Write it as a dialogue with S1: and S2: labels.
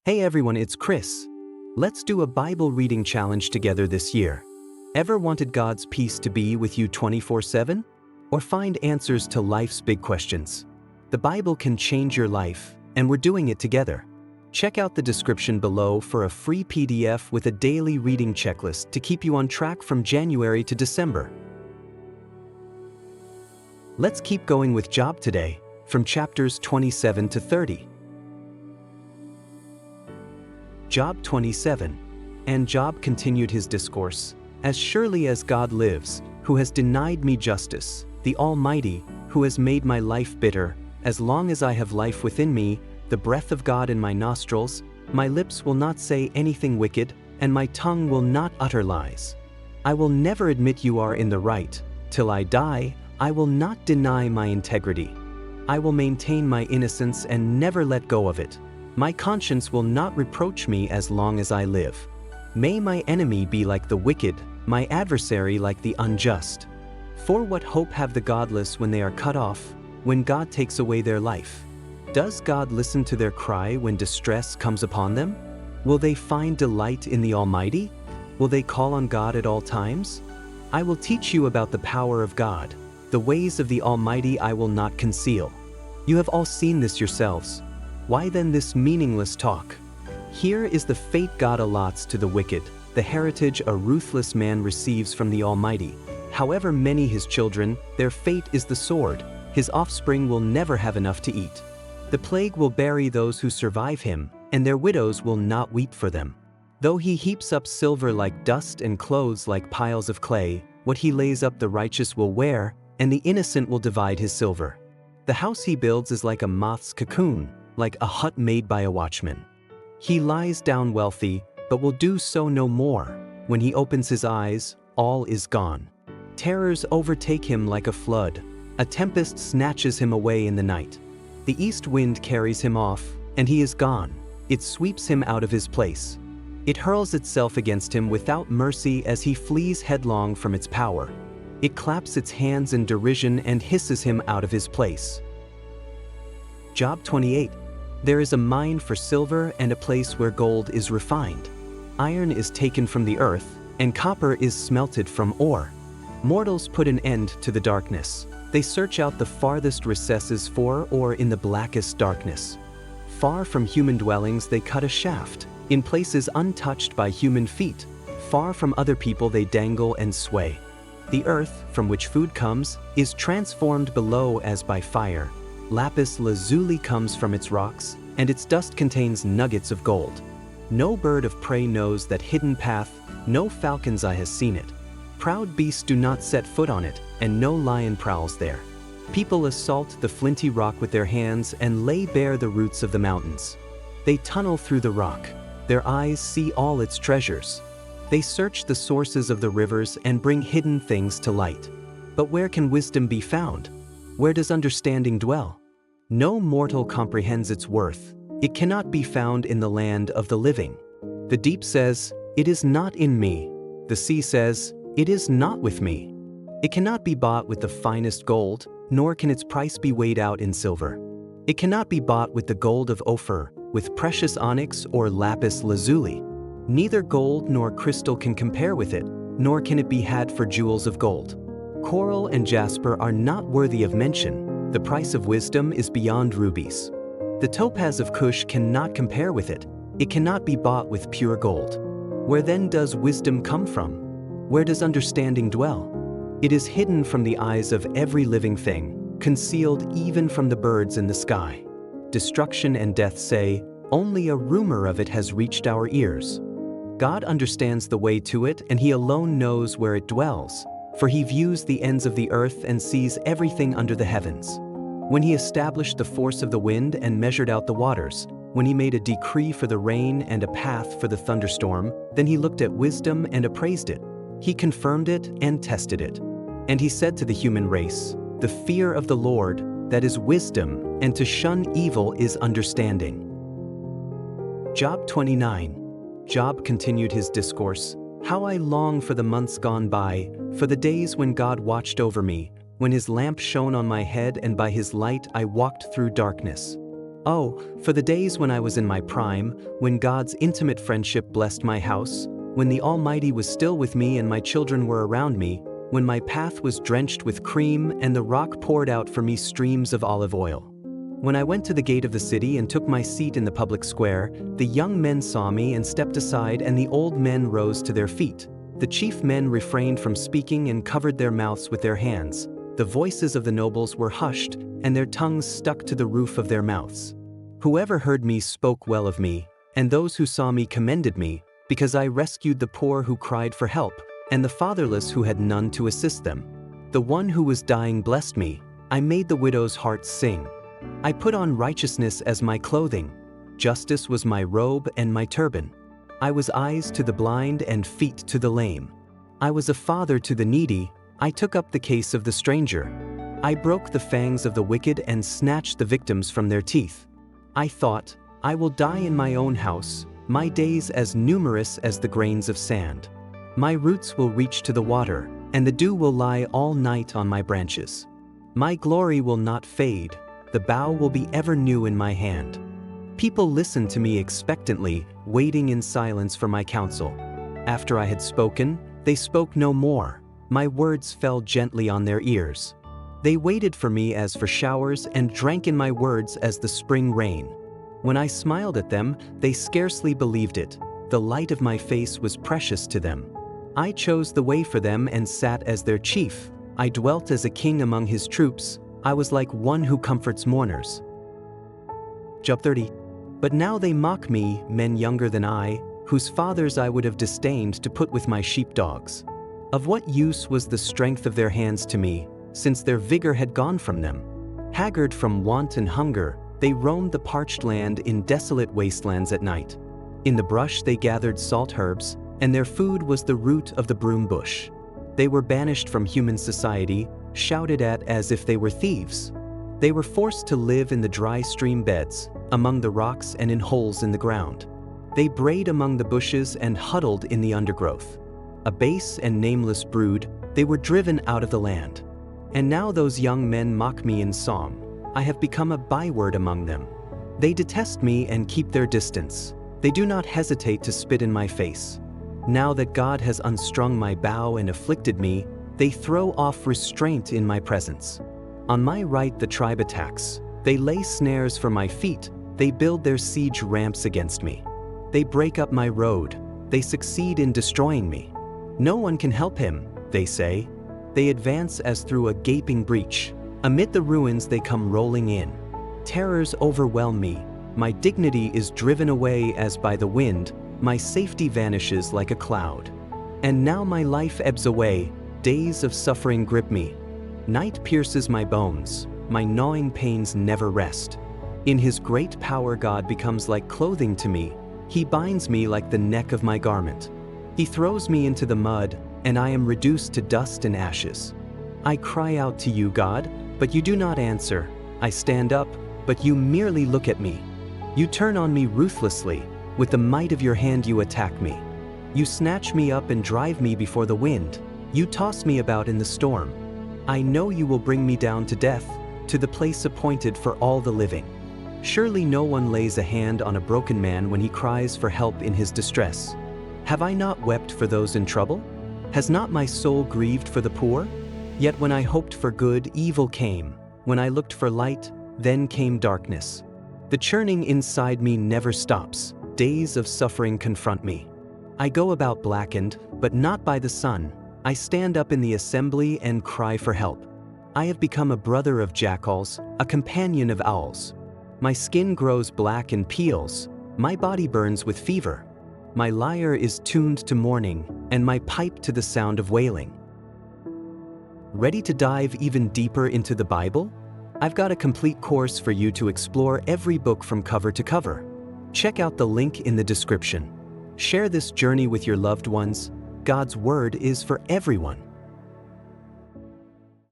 S1: Hey everyone, it's Chris. Let's do a Bible reading challenge together this year. Ever wanted God's peace to be with you 24/7? Or find answers to life's big questions? The Bible can change your life, and we're doing it together. Check out the description below for a free PDF with a daily reading checklist to keep you on track from January to December. Let's keep going with Job today, from chapters 27 to 30. Job 27. And Job continued his discourse, "As surely as God lives, who has denied me justice, the Almighty, who has made my life bitter, as long as I have life within me, the breath of God in my nostrils, my lips will not say anything wicked, and my tongue will not utter lies. I will never admit you are in the right. Till I die, I will not deny my integrity. I will maintain my innocence and never let go of it. My conscience will not reproach me as long as I live. May my enemy be like the wicked, my adversary like the unjust. For what hope have the godless when they are cut off, when God takes away their life? Does God listen to their cry when distress comes upon them? Will they find delight in the Almighty? Will they call on God at all times? I will teach you about the power of God. The ways of the Almighty I will not conceal. You have all seen this yourselves. Why then this meaningless talk? Here is the fate God allots to the wicked, the heritage a ruthless man receives from the Almighty. However many his children, their fate is the sword. His offspring will never have enough to eat. The plague will bury those who survive him, and their widows will not weep for them. Though he heaps up silver like dust and clothes like piles of clay, what he lays up the righteous will wear, and the innocent will divide his silver. The house he builds is like a moth's cocoon, like a hut made by a watchman. He lies down wealthy, but will do so no more. When he opens his eyes, all is gone. Terrors overtake him like a flood. A tempest snatches him away in the night. The east wind carries him off, and he is gone. It sweeps him out of his place. It hurls itself against him without mercy as he flees headlong from its power. It claps its hands in derision and hisses him out of his place. Job 28. There is a mine for silver and a place where gold is refined. Iron is taken from the earth, and copper is smelted from ore. Mortals put an end to the darkness. They search out the farthest recesses for ore in the blackest darkness. Far from human dwellings they cut a shaft, in places untouched by human feet. Far from other people they dangle and sway. The earth, from which food comes, is transformed below as by fire. Lapis lazuli comes from its rocks, and its dust contains nuggets of gold. No bird of prey knows that hidden path, no falcon's eye has seen it. Proud beasts do not set foot on it, and no lion prowls there. People assault the flinty rock with their hands and lay bare the roots of the mountains. They tunnel through the rock. Their eyes see all its treasures. They search the sources of the rivers and bring hidden things to light. But where can wisdom be found? Where does understanding dwell? No mortal comprehends its worth. It cannot be found in the land of the living. The deep says, "It is not in me." The sea says, "It is not with me." It cannot be bought with the finest gold, nor can its price be weighed out in silver. It cannot be bought with the gold of Ophir, with precious onyx or lapis lazuli. Neither gold nor crystal can compare with it, nor can it be had for jewels of gold. Coral and jasper are not worthy of mention. The price of wisdom is beyond rubies. The topaz of Cush cannot compare with it. It cannot be bought with pure gold. Where then does wisdom come from? Where does understanding dwell? It is hidden from the eyes of every living thing, concealed even from the birds in the sky. Destruction and death say, "Only a rumor of it has reached our ears." God understands the way to it, and he alone knows where it dwells. For he views the ends of the earth and sees everything under the heavens. When he established the force of the wind and measured out the waters, when he made a decree for the rain and a path for the thunderstorm, then he looked at wisdom and appraised it. He confirmed it and tested it. And he said to the human race, "The fear of the Lord, that is wisdom, and to shun evil is understanding." Job 29. Job continued his discourse, "How I long for the months gone by, for the days when God watched over me, when his lamp shone on my head and by his light I walked through darkness. Oh, for the days when I was in my prime, when God's intimate friendship blessed my house, when the Almighty was still with me and my children were around me, when my path was drenched with cream and the rock poured out for me streams of olive oil. When I went to the gate of the city and took my seat in the public square, the young men saw me and stepped aside, and the old men rose to their feet. The chief men refrained from speaking and covered their mouths with their hands. The voices of the nobles were hushed, and their tongues stuck to the roof of their mouths. Whoever heard me spoke well of me, and those who saw me commended me, because I rescued the poor who cried for help, and the fatherless who had none to assist them. The one who was dying blessed me. I made the widow's heart sing. I put on righteousness as my clothing. Justice was my robe and my turban. I was eyes to the blind and feet to the lame. I was a father to the needy. I took up the case of the stranger. I broke the fangs of the wicked and snatched the victims from their teeth. I thought, I will die in my own house, my days as numerous as the grains of sand. My roots will reach to the water, and the dew will lie all night on my branches. My glory will not fade, the bough will be ever new in my hand. People listened to me expectantly, waiting in silence for my counsel. After I had spoken, they spoke no more. My words fell gently on their ears. They waited for me as for showers and drank in my words as the spring rain. When I smiled at them, they scarcely believed it. The light of my face was precious to them. I chose the way for them and sat as their chief. I dwelt as a king among his troops. I was like one who comforts mourners. Job 30. But now they mock me, men younger than I, whose fathers I would have disdained to put with my sheepdogs. Of what use was the strength of their hands to me, since their vigor had gone from them? Haggard from want and hunger, they roamed the parched land in desolate wastelands at night. In the brush they gathered salt herbs, and their food was the root of the broom bush. They were banished from human society, shouted at as if they were thieves. They were forced to live in the dry stream beds, among the rocks and in holes in the ground. They brayed among the bushes and huddled in the undergrowth. A base and nameless brood, they were driven out of the land. And now those young men mock me in song. I have become a byword among them. They detest me and keep their distance. They do not hesitate to spit in my face. Now that God has unstrung my bow and afflicted me, they throw off restraint in my presence. On my right the tribe attacks. They lay snares for my feet. They build their siege ramps against me. They break up my road. They succeed in destroying me. No one can help him, they say. They advance as through a gaping breach. Amid the ruins they come rolling in. Terrors overwhelm me. My dignity is driven away as by the wind. My safety vanishes like a cloud. And now my life ebbs away. Days of suffering grip me. Night pierces my bones. My gnawing pains never rest. In his great power God becomes like clothing to me. He binds me like the neck of my garment. He throws me into the mud, and I am reduced to dust and ashes. I cry out to you, God, but you do not answer. I stand up, but you merely look at me. You turn on me ruthlessly. With the might of your hand you attack me. You snatch me up and drive me before the wind. You toss me about in the storm. I know you will bring me down to death, to the place appointed for all the living. Surely no one lays a hand on a broken man when he cries for help in his distress. Have I not wept for those in trouble? Has not my soul grieved for the poor? Yet when I hoped for good, evil came. When I looked for light, then came darkness. The churning inside me never stops. Days of suffering confront me. I go about blackened, but not by the sun. I stand up in the assembly and cry for help. I have become a brother of jackals, a companion of owls. My skin grows black and peels. My body burns with fever. My lyre is tuned to mourning, and my pipe to the sound of wailing. Ready to dive even deeper into the Bible? I've got a complete course for you to explore every book from cover to cover. Check out the link in the description. Share this journey with your loved ones. God's word is for everyone.